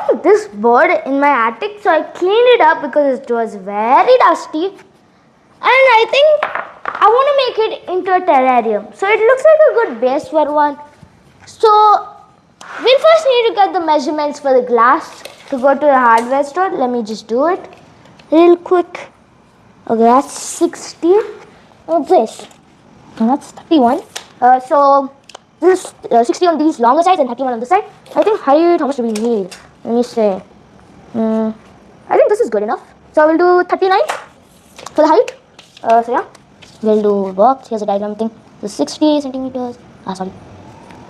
found this board in my attic, so I cleaned it up because it was very dusty. And I think I want to make it into a terrarium. So it looks like a good base for one. So we'll first need to get the measurements for the glass to go to the hardware store. Let me just do it real quick. Okay, that's 60. What's this? Oh, that's 31. So this is 60 on these longer sides and 31 on this side. I think height, how much do we need? Let me say. I think this is good enough. So we'll do 39 for the height. So yeah, we'll do box. Here's a diagram thing. So 60 centimeters.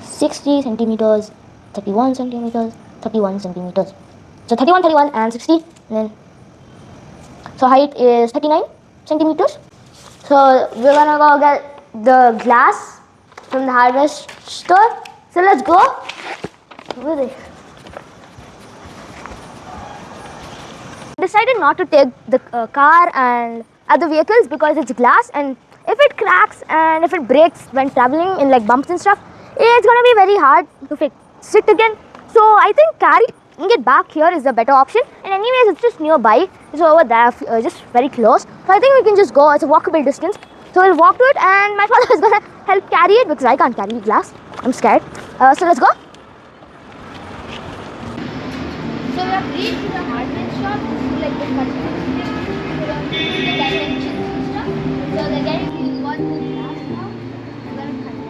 60 centimeters, 31 centimeters, 31 centimeters. So 31, 31 and 60. And then, so height is 39 centimeters. So we're gonna go get the glass from the hardware store. So let's go. Where is it? Decided not to take the car and other vehicles because it's glass, and if it cracks and if it breaks when traveling in like bumps and stuff, it's gonna be very hard to fix it again. So I think carrying it back here is the better option. And anyways, it's just nearby. It's over there, just very close. So I think we can just go. It's a walkable distance. So we'll walk to it, and my father is gonna help carry it because I can't carry glass. I'm scared. So let's go. So we have reached the hardware shop. This is like the the dimensions and stuff. So they're getting what the glass now. We're gonna cut it.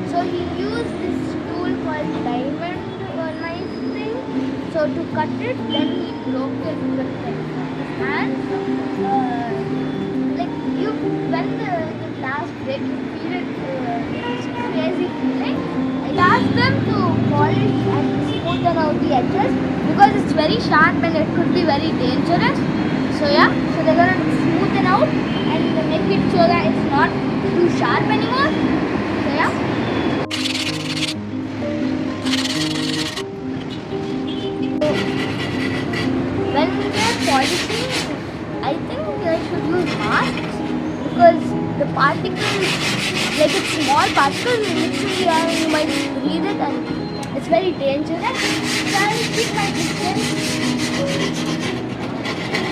So he used this tool called diamond knife thing. So to cut it, then he broke it with his hand. Like when the glass breaks, you feel it. It's a crazy feeling. I asked them to polish and smoothen out the edges because it's very sharp and it could be very dangerous. So yeah, so they're gonna smoothen out and make it so that it's not too sharp anymore. So yeah. When they're polishing, I think they should use masks because the particles, like it's small particles, literally and you might breathe it and it's very dangerous. So I'll keep my distance.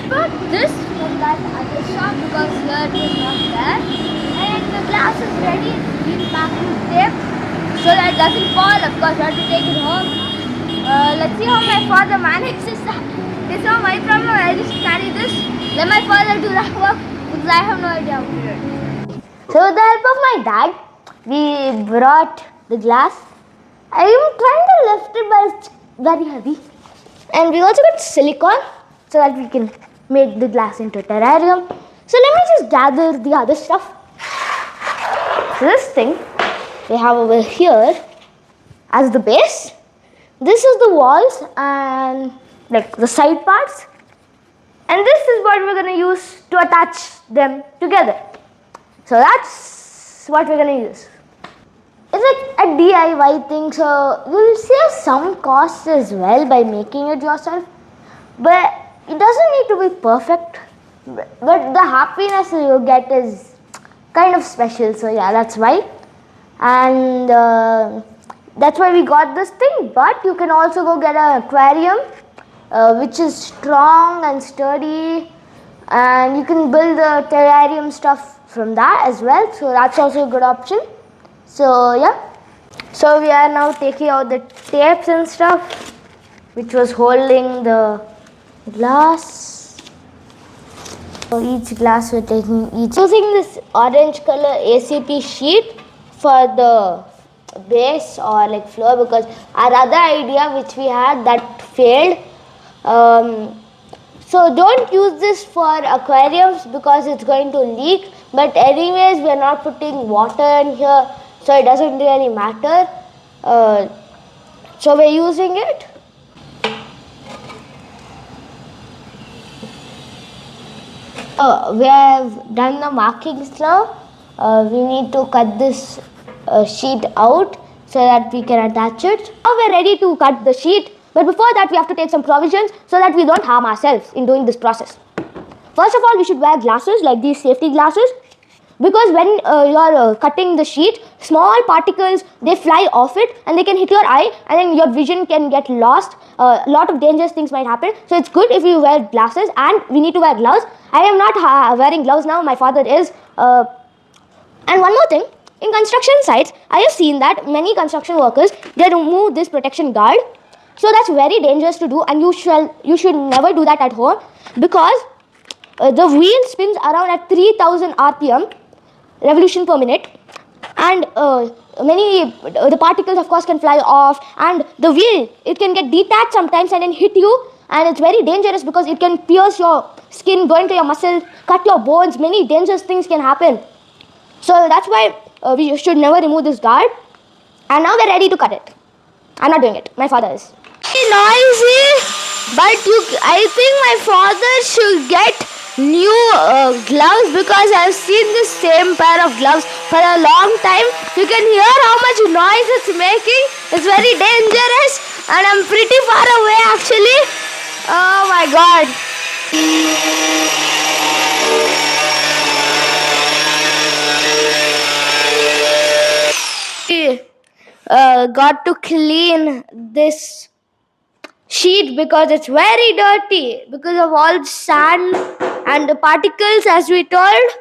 But this from that other shop because here it is not there. And the glass is ready, it's packed with tape so that it doesn't fall. Of course, I have to take it home. Let's see how my father manages that. It's not my problem. I just carry this. Let my father do that work because I have no idea how to do it. So with the help of my dad, we brought the glass. I am trying to lift it, but it's very heavy. And we also got silicone so that we can make the glass into a terrarium. So let me just gather the other stuff. So this thing we have over here as the base. This is the walls and like the side parts, and this is what we're going to use to attach them together. So that's what we're going to use. It's like a DIY thing, so you'll save some costs as well by making it yourself, but it doesn't need to be perfect, but the happiness you get is kind of special. So yeah, that's why. And that's why we got this thing. But you can also go get an aquarium which is strong and sturdy, and you can build the terrarium stuff from that as well. So that's also a good option. So yeah, so we are now taking out the tapes and stuff which was holding the glass. So each glass we're taking each. Using this orange color ACP sheet for the base or like floor, because our other idea which we had that failed. So So don't use this for aquariums because it's going to leak. But anyways, we are not putting water in here, so it doesn't really matter. So we're using it. We have done the markings now. We need to cut this sheet out so that we can attach it. Now we're ready to cut the sheet, but before that we have to take some provisions so that we don't harm ourselves in doing this process. First of all, we should wear glasses like these safety glasses, because when you're cutting the sheet, small particles, they fly off it and they can hit your eye and then your vision can get lost. A lot of dangerous things might happen, so it's good if you wear glasses, and we need to wear gloves. I am not wearing gloves now, my father is. And one more thing, in construction sites, I have seen that many construction workers, they remove this protection guard. So that's very dangerous to do, and you should never do that at home, because the wheel spins around at 3000 rpm, revolution per minute, and the particles of course can fly off, and the wheel, it can get detached sometimes and then hit you, and it's very dangerous because it can pierce your skin, go into your muscles, cut your bones. Many dangerous things can happen. So that's why we should never remove this guard. And now we're ready to cut it. I'm not doing it, my father is. Noisy, but I think my father should get new gloves, because I've seen this same pair of gloves for a long time. You can hear how much noise it's making. It's very dangerous, and I'm pretty far away actually. Oh my god. Got to clean this sheet because it's very dirty because of all sand and the particles, as we told.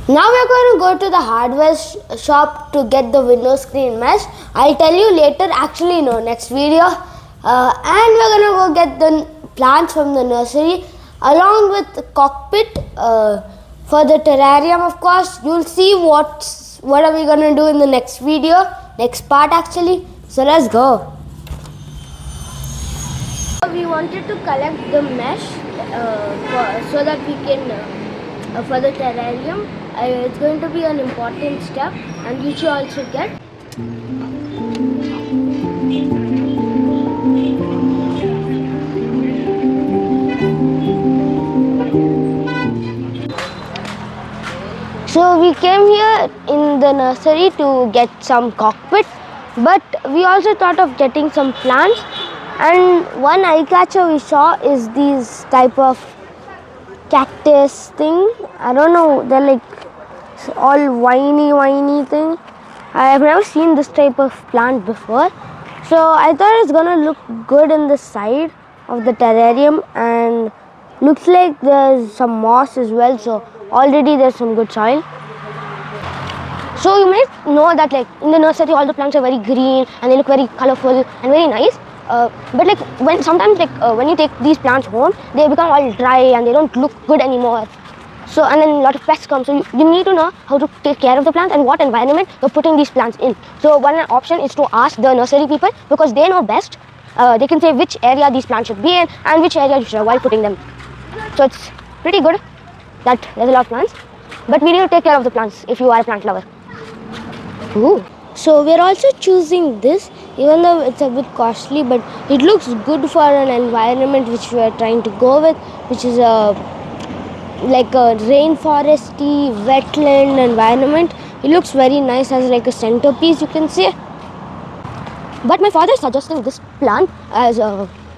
Now we're going to go to the hardware shop to get the window screen mesh. I'll tell you later, actually no, next video. And we're going to go get the plants from the nursery along with the cockpit for the terrarium, of course. You'll see what are we going to do in the next video, next part actually. So let's go. We wanted to collect the mesh so that we can, for the terrarium, it's going to be an important step, and you should also get. So we came here in the nursery to get some cockpit, but we also thought of getting some plants. And one eye catcher we saw is these type of cactus thing. I don't know, they're like all whiny thing. I have never seen this type of plant before. So I thought it's gonna look good in the side of the terrarium, and looks like there's some moss as well, so already there's some good soil. So you may know that like in the nursery all the plants are very green and they look very colorful and very nice. But like when you take these plants home, they become all dry and they don't look good anymore. So, and then a lot of pests come. So you need to know how to take care of the plants and what environment you're putting these plants in. So one option is to ask the nursery people, because they know best. They can say which area these plants should be in and which area you should avoid putting them. So it's pretty good that there's a lot of plants. But we need to take care of the plants if you are a plant lover. Ooh. So we're also choosing this, even though it's a bit costly, but it looks good for an environment which we are trying to go with, which is like a rainforesty, wetland environment. It looks very nice as like a centerpiece, you can say. But my father is suggesting this plant as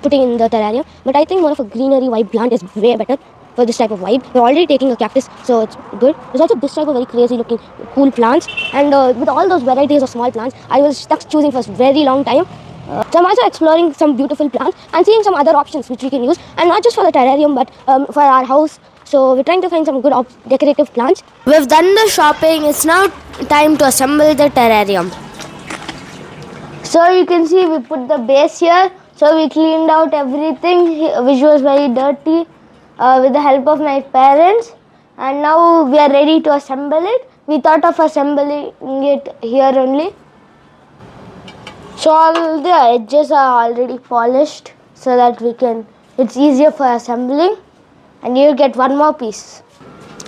putting in the terrarium, but I think more of a greenery vibe plant is way better for this type of vibe. We're already taking a cactus, so it's good. There's also this type of very crazy looking cool plants, and with all those varieties of small plants, I was stuck choosing for a very long time. So I'm also exploring some beautiful plants and seeing some other options which we can use, and not just for the terrarium but for our house. So we're trying to find some good decorative plants. We've done the shopping. It's now time to assemble the terrarium. So you can see we put the base here. So we cleaned out everything which was very dirty with the help of my parents, and now we are ready to assemble it. We thought of assembling it here only. So all the edges are already polished so that we can it's easier for assembling, and you get one more piece.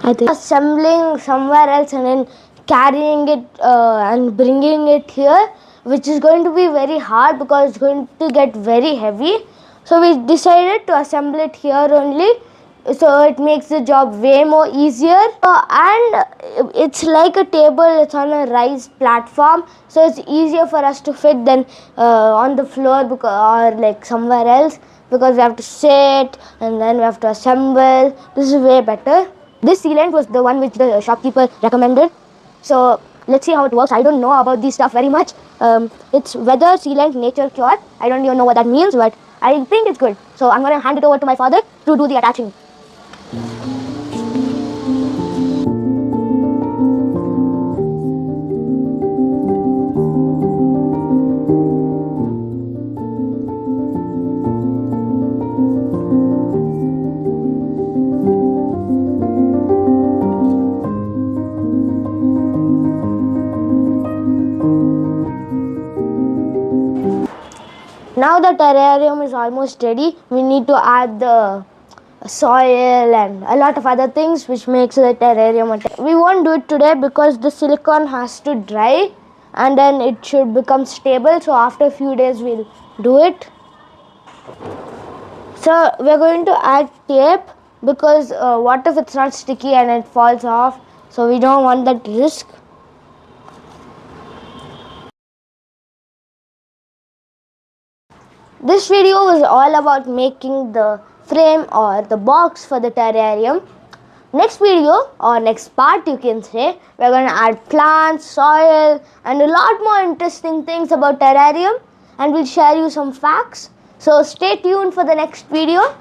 I think assembling somewhere else and then carrying it and bringing it here, which is going to be very hard because it's going to get very heavy. So we decided to assemble it here only, so it makes the job way more easier. And it's like a table, it's on a raised platform, so it's easier for us to fit than on the floor or like somewhere else, because we have to sit and then we have to assemble. This is way better. This sealant was the one which the shopkeeper recommended. So let's see how it works. I don't know about this stuff very much. It's weather sealant nature cure. I don't even know what that means, but I think it's good. So I'm going to hand it over to my father to do the attaching. Now the terrarium is almost ready. We need to add the soil and a lot of other things which makes the terrarium. We won't do it today because the silicone has to dry and then it should become stable. So after a few days we'll do it. So we're going to add tape because what if it's not sticky and it falls off? So we don't want that risk. This video was all about making the frame or the box for the terrarium. Next video or next part you can say, we're going to add plants, soil and a lot more interesting things about terrarium, and we'll share you some facts. So stay tuned for the next video.